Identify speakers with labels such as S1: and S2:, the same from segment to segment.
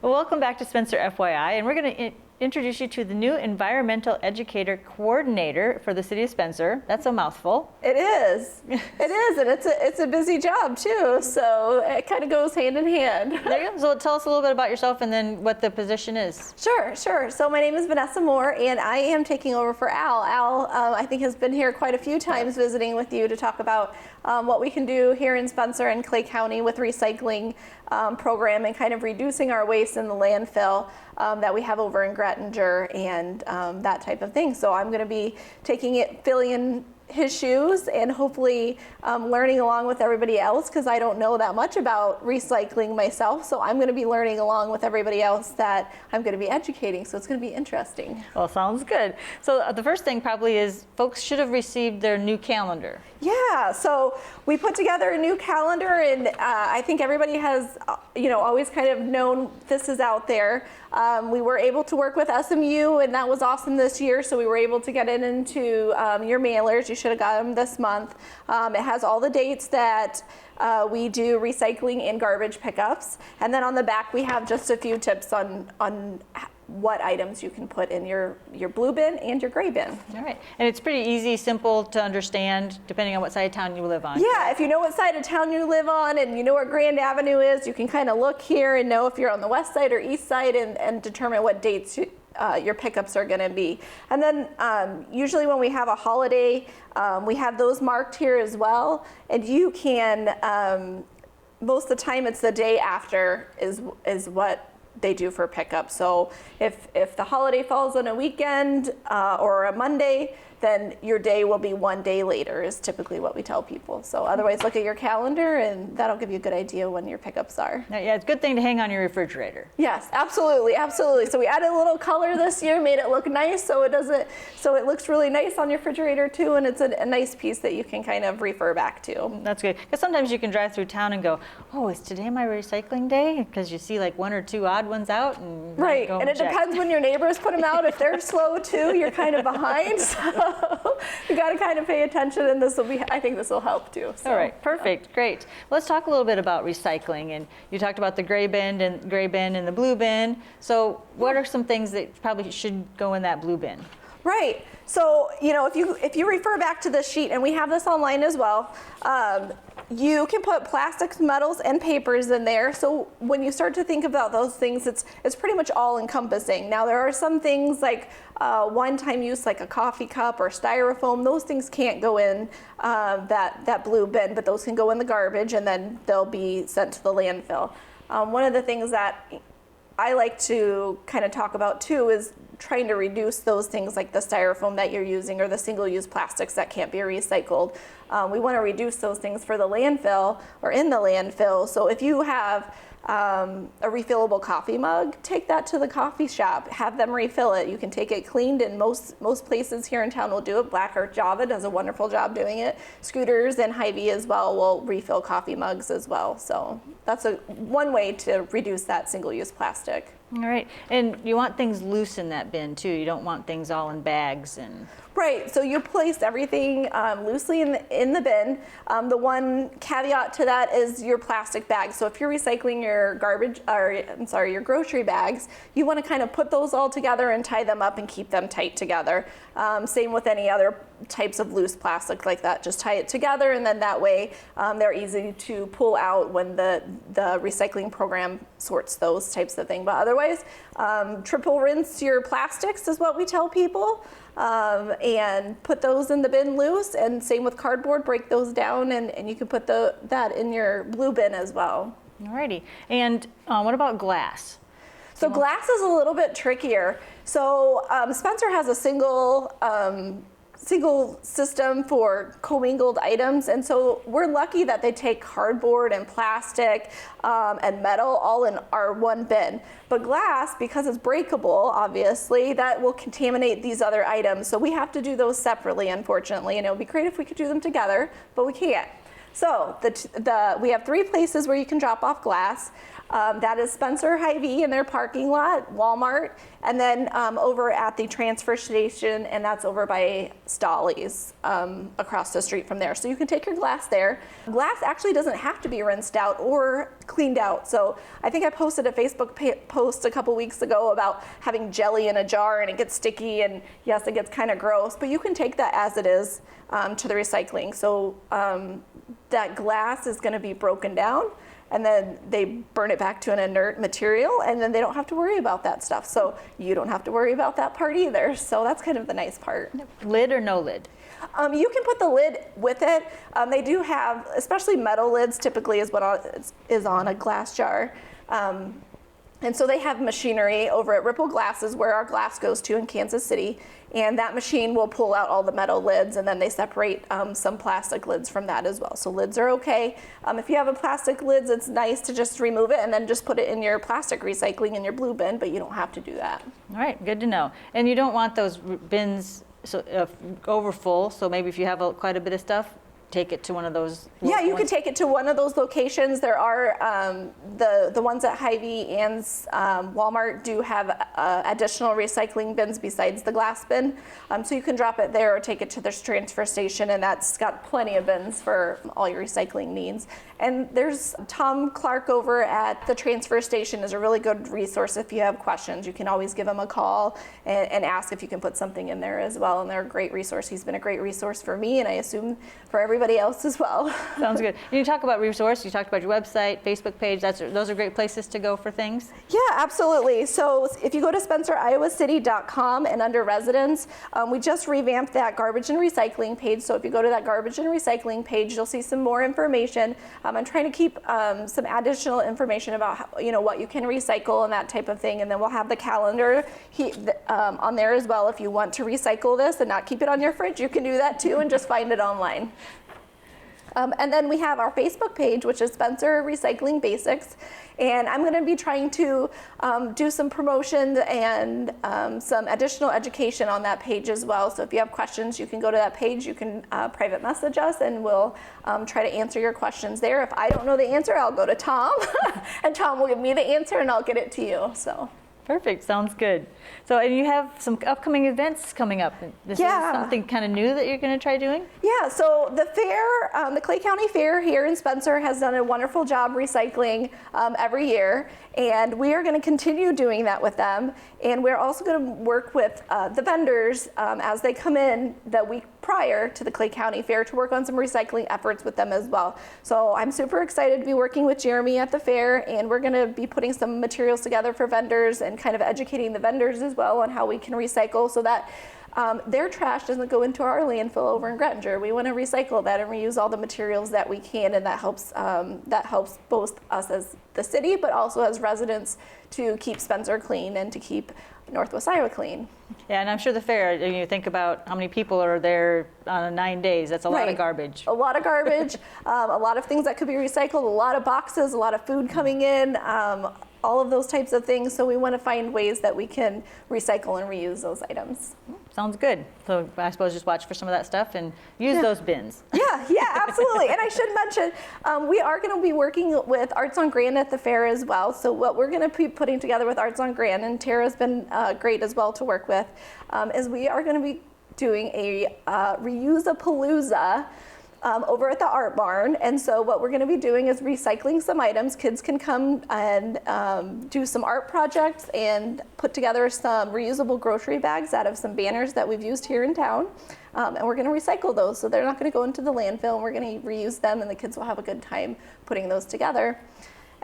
S1: Well, welcome back to Spencer FYI, and we're going to introduce you to the new Environmental Educator Coordinator for the City of Spencer. That's a mouthful.
S2: It is. It is, and it's a busy job too, so it kind of goes hand in hand.
S1: There you go. So tell us a little bit about yourself and then what the position is.
S2: Sure. So my name is Vanessa Moore, and I am taking over for Al. Al, I think, has been here quite a few times visiting with you to talk about what we can do here in Spencer and Clay County with recycling program and kind of reducing our waste in the landfill that we have over in Grettinger and that type of thing. So I'm going to be filling in his shoes and hopefully learning along with everybody else, because I don't know that much about recycling myself. So I'm going to be learning along with everybody else that I'm going to be educating. So it's going to be interesting.
S1: Well, sounds good. So the first thing probably is folks should have received their new calendar.
S2: Yeah, so we put together a new calendar, and I think everybody has, always kind of known this is out there. We were able to work with SMU, and that was awesome this year. So we were able to get it into your mailers. You should have got them this month. It has all the dates that we do recycling and garbage pickups, and then on the back we have just a few tips on what items you can put in your blue bin and your gray bin.
S1: All right, and it's pretty easy, simple to understand depending on what side of town you live on.
S2: Yeah, if you know what side of town you live on and you know where Grand Avenue is, you can kind of look here and know if you're on the west side or east side and determine what dates your pickups are going to be. And then usually when we have a holiday, we have those marked here as well, and you can, most of the time it's the day after is what they do for pickup. So if the holiday falls on a weekend or a Monday, then your day will be one day later is typically what we tell people. So otherwise look at your calendar and that'll give you a good idea when your pickups are.
S1: Yeah, it's a good thing to hang on your refrigerator.
S2: Yes, absolutely. So we added a little color this year, made it look nice so it looks really nice on your refrigerator too, and it's a nice piece that you can kind of refer back to.
S1: That's good, because sometimes you can drive through town and go, oh, is today my recycling day? Because you see like one or two odd ones out. And
S2: right, and it depends when your neighbors put them out. If they're slow too, you're kind of behind. So you got to kind of pay attention, and I think this will help too. So,
S1: all right, perfect, yeah. Great. Let's talk a little bit about recycling. And you talked about the gray bin and the blue bin. So what are some things that probably should go in that blue bin?
S2: Right. So, if you refer back to this sheet, and we have this online as well, you can put plastics, metals, and papers in there. So when you start to think about those things, it's pretty much all encompassing. Now there are some things like one-time use, like a coffee cup or styrofoam. Those things can't go in that blue bin, but those can go in the garbage, and then they'll be sent to the landfill. One of the things that I like to kind of talk about too is trying to reduce those things like the styrofoam that you're using or the single-use plastics that can't be recycled. We want to reduce those things for the landfill or in the landfill. So if you have a refillable coffee mug, take that to the coffee shop, have them refill it. You can take it cleaned, and most places here in town will do it. Black Earth Java does a wonderful job doing it. Scooters and Hy-Vee as well will refill coffee mugs as well. So that's one way to reduce that single-use plastic.
S1: All right, and you want things loose in that bin too. You don't want things all in bags and.
S2: Right, so you place everything loosely in the bin. The one caveat to that is your plastic bags. So if you're recycling your your grocery bags, you want to kind of put those all together and tie them up and keep them tight together. Same with any other types of loose plastic like that. Just tie it together, and then that way they're easy to pull out when the recycling program sorts those types of things. But otherwise, triple rinse your plastics is what we tell people. And put those in the bin loose, and same with cardboard, break those down, and you can put that in your blue bin as well.
S1: Alrighty, and what about glass?
S2: So glass is a little bit trickier. So Spencer has a single system for commingled items, and so we're lucky that they take cardboard and plastic and metal all in our one bin. But glass, because it's breakable, obviously, that will contaminate these other items. So we have to do those separately, unfortunately, and it would be great if we could do them together, but we can't. So we have 3 places where you can drop off glass. That is Spencer Hy-Vee in their parking lot, Walmart, and then over at the transfer station, and that's over by Stolly's across the street from there. So you can take your glass there. Glass actually doesn't have to be rinsed out or cleaned out. So I think I posted a Facebook post a couple weeks ago about having jelly in a jar and it gets sticky, and yes, it gets kind of gross, but you can take that as it is to the recycling. So that glass is going to be broken down, and then they burn it back to an inert material, and then they don't have to worry about that stuff. So you don't have to worry about that part either. So that's kind of the nice part.
S1: Lid or no lid?
S2: You can put the lid with it. They do have, especially metal lids typically is what is on a glass jar. And so they have machinery over at Ripple Glasses where our glass goes to in Kansas City. And that machine will pull out all the metal lids, and then they separate some plastic lids from that as well. So lids are okay. If you have a plastic lids, it's nice to just remove it and then just put it in your plastic recycling in your blue bin, but you don't have to do that.
S1: All right, good to know. And you don't want those bins over full, so maybe if you have quite a bit of stuff, take it to one of those.
S2: Yeah, you can take it to one of those locations. There are the ones at Hy-Vee and Walmart do have additional recycling bins besides the glass bin. So you can drop it there or take it to this transfer station, and that's got plenty of bins for all your recycling needs. And there's Tom Clark over at the transfer station is a really good resource if you have questions. You can always give him a call and ask if you can put something in there as well. And they're a great resource. He's been a great resource for me, and I assume for everybody else as well.
S1: Sounds good. You talk about resource, you talked about your website, Facebook page, those are great places to go for things?
S2: Yeah, absolutely. So if you go to SpencerIowaCity.com and under residents, we just revamped that garbage and recycling page. So if you go to that garbage and recycling page, you'll see some more information. I'm trying to keep some additional information about what you can recycle and that type of thing. And then we'll have the calendar on there as well. If you want to recycle this and not keep it on your fridge, you can do that too and just find it online. And then we have our Facebook page, which is Spencer Recycling Basics. And I'm going to be trying to do some promotions and some additional education on that page as well. So if you have questions, you can go to that page. You can private message us, and we'll try to answer your questions there. If I don't know the answer, I'll go to Tom, and Tom will give me the answer, and I'll get it to you. So.
S1: Perfect, sounds good. So, and you have some upcoming events coming up. This is something kind of new that you're going to try doing? Yeah,
S2: so the fair, the Clay County Fair here in Spencer has done a wonderful job recycling every year, and we are going to continue doing that with them. And we're also going to work with the vendors as they come in the week prior to the Clay County Fair to work on some recycling efforts with them as well. So I'm super excited to be working with Jeremy at the fair, and we're going to be putting some materials together for vendors and kind of educating the vendors as well on how we can recycle so that their trash doesn't go into our landfill over in Grettinger. We want to recycle that and reuse all the materials that we can, and that helps both us as the city, but also as residents to keep Spencer clean and to keep Northwest Iowa clean.
S1: Yeah, and I'm sure the fair, you think about how many people are there on 9 days, that's a lot of garbage.
S2: A lot of garbage, a lot of things that could be recycled, a lot of boxes, a lot of food coming in, all of those types of things. So we want to find ways that we can recycle and reuse those items.
S1: Sounds good. So I suppose just watch for some of that stuff and use those bins.
S2: Yeah, absolutely. And I should mention, we are going to be working with Arts on Grand at the fair as well. So what we're going to be putting together with Arts on Grand, and Tara's been great as well to work with, is we are going to be doing a reuse-a-palooza over at the Art Barn. And so what we're going to be doing is recycling some items. Kids can come and do some art projects and put together some reusable grocery bags out of some banners that we've used here in town. And we're going to recycle those, so they're not going to go into the landfill, and we're going to reuse them, and the kids will have a good time putting those together.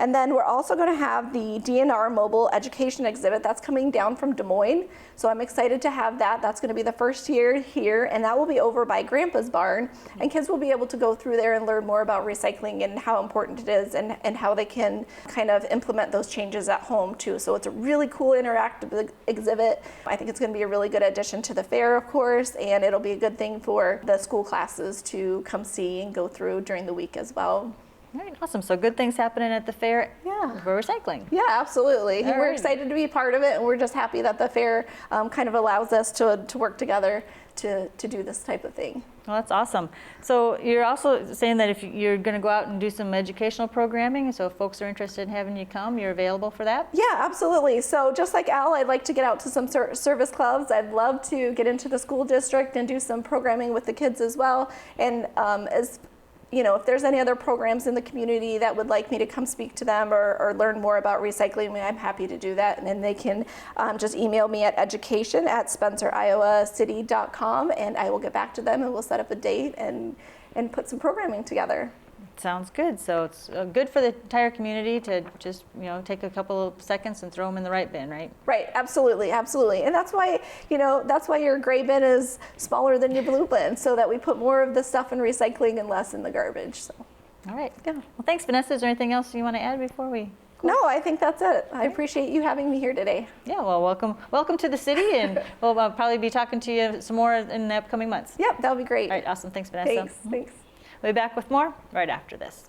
S2: And then we're also going to have the DNR mobile education exhibit that's coming down from Des Moines. So I'm excited to have that. That's going to be the first year here, and that will be over by Grandpa's Barn. And kids will be able to go through there and learn more about recycling and how important it is, and how they can kind of implement those changes at home too. So it's a really cool interactive exhibit. I think it's going to be a really good addition to the fair, of course, and it'll be a good thing for the school classes to come see and go through during the week as well.
S1: All right, awesome. So good things happening at the fair
S2: Yeah.
S1: for recycling.
S2: Yeah, absolutely.
S1: All
S2: We're
S1: right.
S2: excited to be part of it, and we're just happy that the fair kind of allows us to work together to do this type of thing.
S1: Well, that's awesome. So you're also saying that if you're going to go out and do some educational programming, so if folks are interested in having you come, you're available for that?
S2: Yeah, absolutely. So just like Al, I'd like to get out to some service clubs. I'd love to get into the school district and do some programming with the kids as well. And as you know, if there's any other programs in the community that would like me to come speak to them or learn more about recycling, I'm happy to do that. And then they can just email me at education@spenceriowacity.com, and I will get back to them and we'll set up a date and put some programming together.
S1: Sounds good. So it's good for the entire community to just, take a couple of seconds and throw them in the right bin, right?
S2: Right, absolutely, absolutely. And that's why, that's why your gray bin is smaller than your blue bin, so that we put more of the stuff in recycling and less in the garbage. So,
S1: All right.
S2: yeah.
S1: Well, thanks, Vanessa. Is there anything else you want to add before we?
S2: No, I think that's it. I appreciate you having me here today.
S1: Yeah, well, welcome to the city, and we'll probably be talking to you some more in the upcoming months.
S2: Yep, that'll be great.
S1: All right, awesome. Thanks, Vanessa.
S2: Thanks.
S1: We'll be back with more right after this.